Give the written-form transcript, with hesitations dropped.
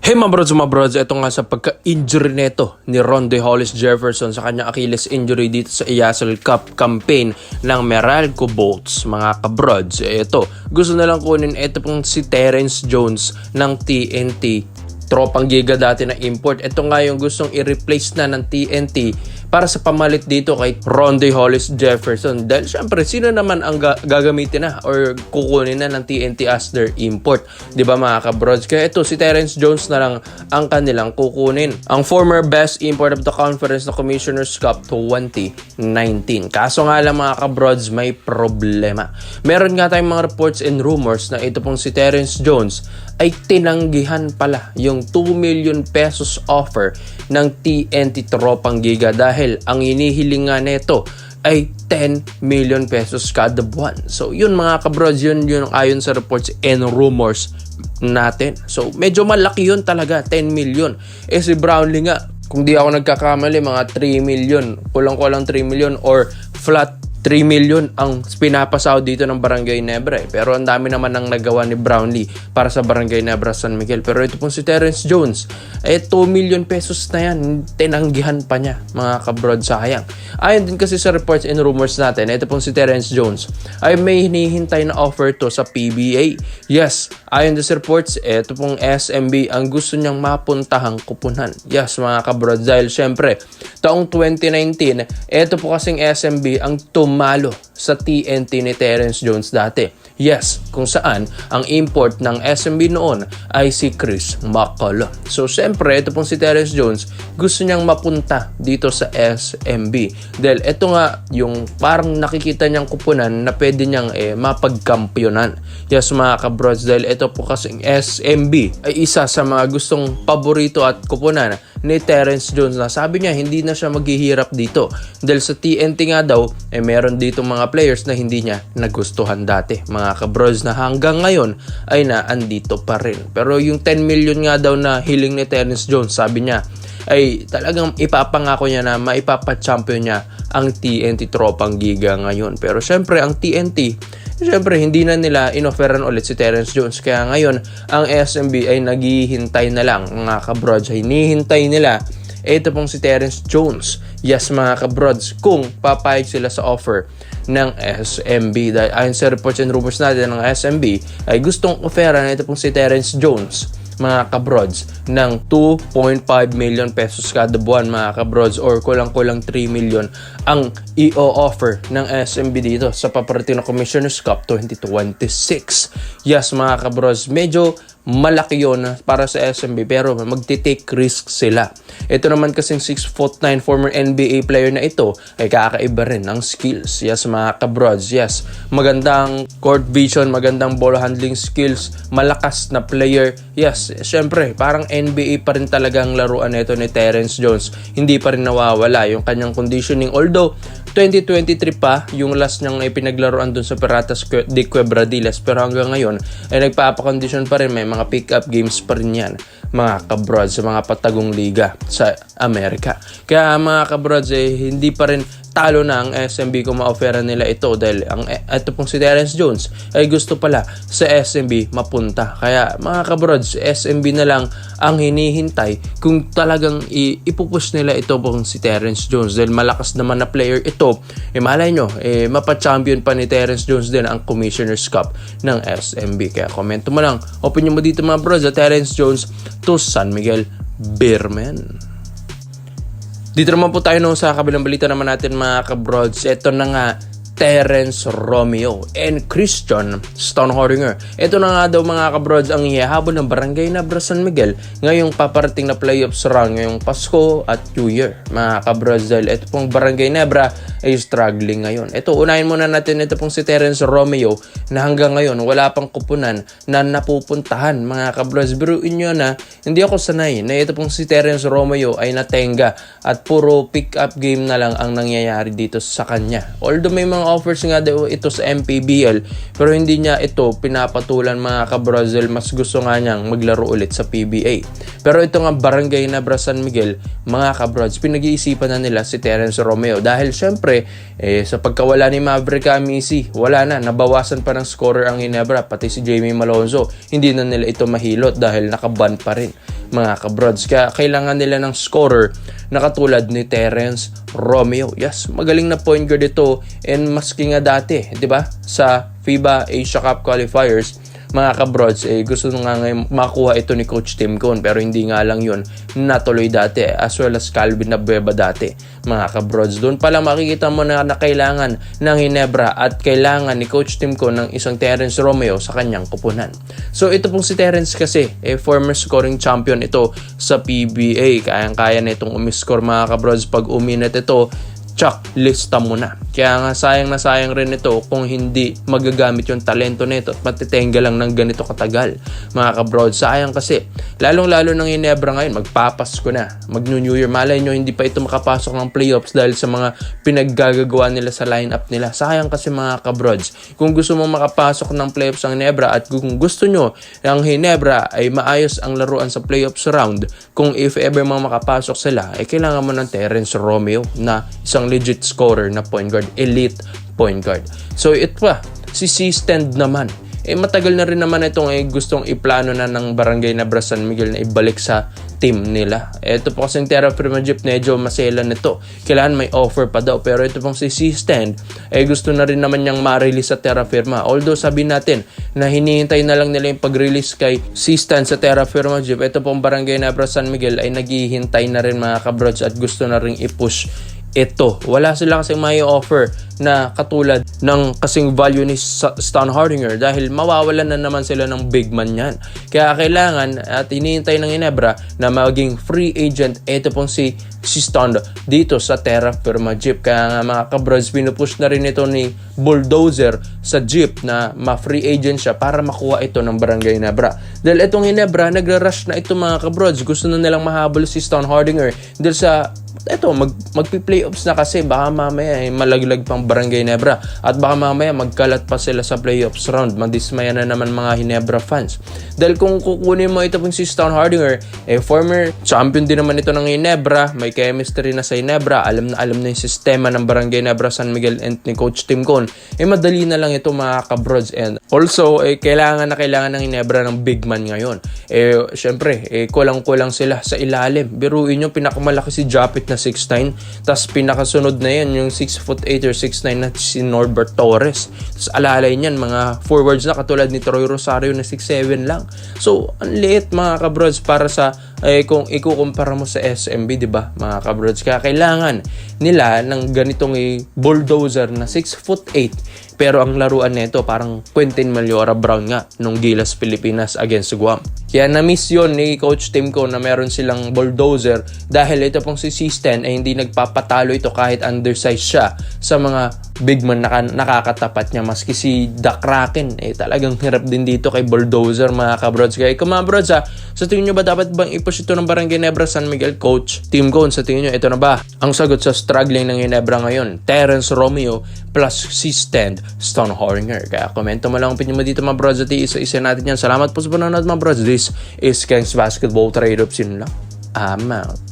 Hey mga brods, ito nga sa pagka-injury neto ni Ronde Hollis Jefferson sa kanyang Achilles injury dito sa EASL Cup campaign ng Meralco Bolts. Mga kabrods, ito, gusto na lang kunin ito pong si Terence Jones ng TNT. Tropang giga dati na import. Ito nga yung gustong i-replace na ng TNT para sa pamalit dito kay Ronde Hollis Jefferson. Dahil syempre, sino naman ang gagamitin na or kukunin na ng TNT as their import? Diba mga kabrods? Kaya ito, si Terence Jones na lang ang kanilang kukunin. Ang former best import of the conference na Commissioner's Cup 2019. Kaso nga lang mga kabrods, may problema. Meron nga tayong mga reports and rumors na ito pong si Terence Jones ay tinanggihan pala yung 2 million pesos offer ng TNT Tropang Giga dahil ang hinihiling nga neto ay 10 million pesos kada buwan. So yun mga kabrods, yun ayon sa reports and rumors natin. So medyo malaki yun talaga, 10 million. Si Brownlee nga, kung di ako nagkakamali, mga 3 million, kulang-kulang 3 million or flat 3 million ang pinapasaw dito ng Barangay Nebra. Pero ang dami naman ang nagawa ni Brownlee para sa Barangay Nebra San Miguel. Pero ito pong si Terence Jones, 2 million pesos na yan. Tinanggihan pa niya, mga kabrod, sayang. Ayon din kasi sa reports and rumors natin, ito pong si Terence Jones ay may hinihintay na offer to sa PBA. Yes, ayon din sa reports, ito pong SMB ang gusto niyang mapuntahang kupunan. Yes, mga kabrod, dahil syempre, taong 2019, ito po kasing SMB ang malo sa TNT ni Terence Jones dati. Yes, kung saan ang import ng SMB noon ay si Chris McCollum. So, siyempre, ito pong si Terence Jones, gusto niyang mapunta dito sa SMB. Dahil ito nga, yung parang nakikita niyang kupunan na pwede niyang mapagkampyonan. Yes, mga kabrods, dahil ito po kasing SMB ay isa sa mga gustong paborito at kupunan ni Terence Jones na sabi niya hindi na siya maghihirap dito. Dahil sa TNT nga daw, meron dito mga players na hindi niya nagustuhan dati. Mga kabrods na hanggang ngayon ay naandito pa rin. Pero yung 10 million nga daw na hiling ni Terence Jones, sabi niya, ay talagang ipapangako niya na maipapachampion niya ang TNT Tropang Giga ngayon. Pero syempre, ang TNT, syempre, hindi na nila inofferan ulit si Terence Jones. Kaya ngayon, ang SMB ay naghihintay na lang. Mga kabrods, hinihintay nila ito pong si Terence Jones. Yes, mga kabrods, kung papayag sila sa offer ng SMB. Dahil ayon sa reports and rumors natin ng SMB, ay gustong offeran ito pong si Terence Jones, mga kabrods, ng 2.5 million pesos kada buwan, mga kabrods, or kulang-kulang 3 million ang i-offer ng SMB dito sa paparating na Commissioner's Cup 2026. Yes, mga kabrods, medyo malaki yun para sa SMB pero magti-take risk sila. Ito naman kasing 6'9" former NBA player na ito ay kakaiba rin ng skills. Yes, mga kabrods, yes. Magandang court vision, magandang ball handling skills, malakas na player. Yes, syempre, parang NBA pa rin talagang laruan nito ni Terence Jones. Hindi pa rin nawawala yung kanyang conditioning. Although, 2023 pa yung last niyang ipinaglaruan dun sa Piratas de Quebradilas, pero hanggang ngayon ay nagpapakondisyon pa rin, may mga pick-up games pa rin yan, mga kabrods, sa mga patagong liga sa Amerika. Kaya mga kabrods, hindi pa rin talo na ang SMB kung ma-offeran nila ito dahil ito pong si Terence Jones ay gusto pala sa SMB mapunta. Kaya mga kabrods, SMB na lang ang hinihintay kung talagang ipupush nila ito pong si Terence Jones dahil malakas naman na player ito. Malay nyo, mapa-champion pa ni Terence Jones din ang Commissioner's Cup ng SMB. Kaya komento mo lang, opinion mo dito mga bros, Terence Jones to San Miguel Beermen. Dito naman po tayo sa kabilang balita naman natin, mga kabrods. Ito na nga, Terence Romeo and Christian Stonehoringer. Ito na nga daw, mga kabrods, ang ihahabol ng Barangay Nebra San Miguel ngayong paparating na playoffs round ngayong Pasko at New Year. Mga kabrods, dahil ito pong Barangay Nebra ay struggling ngayon. Ito, unahin muna natin ito pong si Terence Romeo na hanggang ngayon wala pang kupunan na napupuntahan. Mga kabrods, biruin nyo na hindi ako sanay na ito pong si Terence Romeo ay natenga at puro pick-up game na lang ang nangyayari dito sa kanya. Although may mga offers nga daw ito sa MPBL pero hindi niya ito pinapatulan, mga kabrozel. Mas gusto nga niyang maglaro ulit sa PBA. Pero ito nga Barangay Nebra San Miguel, mga kabrods, pinag-iisipan na nila si Terence Romeo dahil syempre sa pagkawala ni Maverick Amisi, wala na, nabawasan pa ng scorer ang Ginebra, pati si Jamie Malonzo hindi na nila ito mahilot dahil nakaban pa rin. mga kabrods. Kaya kailangan nila ng scorer na katulad ni Terence Romeo. Yes, magaling na point guard ito, and maski nga dati, di ba, sa FIBA Asia Cup qualifiers, mga kabrods, gusto nga ngayon makuha ito ni Coach Tim Cone, pero hindi nga lang yun natuloy dati, as well as Calvin Abueva dati, mga kabrods. Doon pala makikita mo na kailangan ng Ginebra at kailangan ni Coach Tim Cone ng isang Terence Romeo sa kanyang kupunan. So ito pong si Terence kasi, former scoring champion ito sa PBA. Kayang-kaya na itong umiscore, mga kabrods. Pag uminit ito, tsak, lista mo na. Kaya nga sayang na sayang rin ito kung hindi magagamit yung talento nito at matitenga lang ng ganito katagal, mga kabroad. Sayang kasi, lalong-lalo ng Ginebra ngayon, magpapasko na, mag-New Year. Malay nyo, hindi pa ito makapasok ng playoffs dahil sa mga pinaggagawa nila sa lineup nila. Sayang kasi, mga kabroads. Kung gusto mo makapasok ng playoffs ang Ginebra at kung gusto nyo ang Ginebra ay maayos ang laruan sa playoffs round, kung if ever makapasok sila, kailangan mo ng Terence Romeo na isang legit scorer na point guard, elite point guard. So ito pa, si C-Stand naman. Matagal na rin naman itong gustong iplano na ng Barangay Nebra San Miguel na ibalik sa team nila. Ito po kasing Terra Firma Jeep, medyo masela nito. Kailangan may offer pa daw. Pero ito pong si C-Stand, gusto na rin naman niyang ma-release sa Terra Firma. Although sabi natin na hinihintay na lang nila yung pag-release kay C-Stand sa Terra Firma Jeep, ito pong Barangay Nebra San Miguel ay naghihintay na rin, mga kabrods, at gusto na rin i-push ito. Wala sila kasing may offer na katulad ng kasing value ni Stan Hardinger dahil mawawalan na naman sila ng big man yan. Kaya kailangan at hinihintay ng Ginebra na maging free agent ito pong si Stan dito sa Terra Firma Jeep. Kaya nga, mga kabrods, pinupush na rin ito ni Bulldozer sa Jeep na ma-free agent siya para makuha ito ng Barangay Ginebra. Dahil itong Ginebra, nagra-rush na ito, mga kabrods. Gusto na nilang mahabol si Stan Hardinger dahil sa magpi-playoffs na kasi baka mamaya malaglag pang Barangay Ginebra at baka mamaya magkalat pa sila sa playoffs round. Madismaya na naman mga Ginebra fans. Dahil kung kukunin mo ito pong si Stan Hardinger, former champion din naman ito ng Ginebra, may chemistry na sa Ginebra, alam na yung sistema ng Barangay Nebra San Miguel and ni Coach Tim Cone, madali na lang ito, mga kabrods. And also, kailangan ng Ginebra ng big man ngayon. Syempre, kulang-kulang sila sa ilalim. Biruin nyo, pinakamalaki si Japit na 6'9", tas pinakasunod na yan yung 6'8" or 6'9" na si Norbert Torres. Tas alalay niyan, mga forwards na katulad ni Troy Rosario na 6'7" lang. So, ang liit, mga kabrods, para sa kung ikukumpara mo sa SMB, di ba, mga kabrods? Kaya kailangan nila ng ganitong bulldozer na 6'8", pero ang laruan nito parang Quentin Meliora Brown nga nung Gilas Pilipinas against Guam. Kaya na-miss yun ni Coach Tim Cone na meron silang bulldozer dahil ito pong si C-Stand ay hindi nagpapatalo ito kahit undersized siya sa mga big man na nakakatapat niya. Maski si The Kraken, talagang hirap din dito kay bulldozer, mga kabrods. Kaya mga brods, sa tingin nyo ba dapat bang i-push ito ng Barangay Nebra San Miguel? Coach Tim Cone, sa tingin nyo, ito na ba ang sagot sa struggling ng Ginebra ngayon? Terence Romeo plus C-Stand, Stan Hardinger. Kaya komento mo lang ang opinion mo dito, mga brods, at isa-isa natin yan. Salamat po sa panonood, mga brods. This is Kang's Basketball Trade-Ups. Yun lang. I'm out.